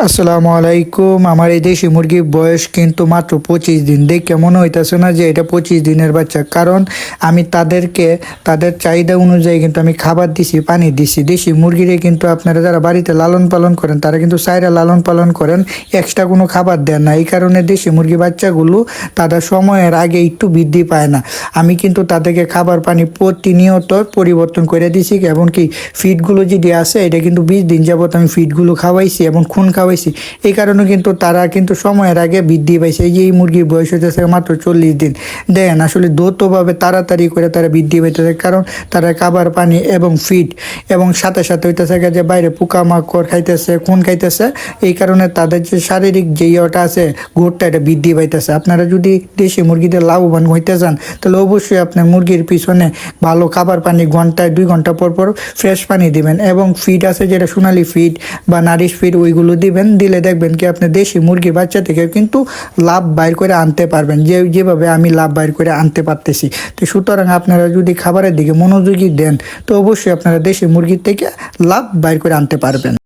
আসসালামু আলাইকুম। আমার এই দেশি মুরগির বয়স কিন্তু মাত্র 25 দিন। দেখে মনে হইতেছে না যে এটা 25 দিনের বাচ্চা, কারণ আমি তাদেরকে তাদের চাহিদা অনুযায়ী কিন্তু আমি খাবার দিছি, পানি দিছি। দেশি মুরগিরে কিন্তু আপনারা যারা বাড়িতে লালন পালন করেন তারা কিন্তু সাইরা লালন পালন করেন, এক্সট্রা কোনো খাবার দেন না। এই কারণে দেশি মুরগি বাচ্চাগুলো তাদের সময়ের আগে একটু বৃদ্ধি পায় না। আমি কিন্তু তাদেরকে খাবার পানি প্রতিনিয়ত পরিবর্তন করে দিছি, এবং কি ফিডগুলো যেটি আছে এটা কিন্তু 20 দিন যাবত আমি ফিডগুলো খাওয়াইছি এবং খুন খাওয়াইছি। এই কারণে কিন্তু তারা কিন্তু সময়ের আগে বৃদ্ধি পাইছে। এই যে এই মুরগির বয়স হইতেছে মাত্র 40 দিন। দেন আসলে দ্রুতভাবে তাড়াতাড়ি করে তারা বৃদ্ধি পাইতেছে, কারণ তারা খাবার পানি এবং ফিড এবং সাথে সাথে হইতেছে যে বাইরে পোকামাকড় খাইতেছে, খুন খাইতেছে। এই কারণে তাদের যে শারীরিক যে ইয়েটা আছে, গ্রোথটা এটা বৃদ্ধি পাইতেছে। আপনারা যদি দেশি মুরগিদের লাভবান হইতে চান তাহলে অবশ্যই আপনার মুরগির পিছনে ভালো খাবার পানি ঘন্টায় 2 ঘন্টা পর পর ফ্রেশ পানি দিবেন, এবং ফিড আছে যেটা সোনালি ফিড বা নারিশ ফিড ওইগুলো দিবেন। দিলে দেখবেন কি আপনি দেশি মুরগির বাচ্চা থেকে কিন্তু লাভ বাইর করে আনতে পারবেন, যেভাবে আমি লাভ বাইর করে আনতে পারতেছি। তো সুতরাং আপনারা যদি খাবারের দিকে মনোযোগী দেন তো অবশ্যই আপনারা দেশি মুরগির থেকে লাভ বাইর করে আনতে পারবেন।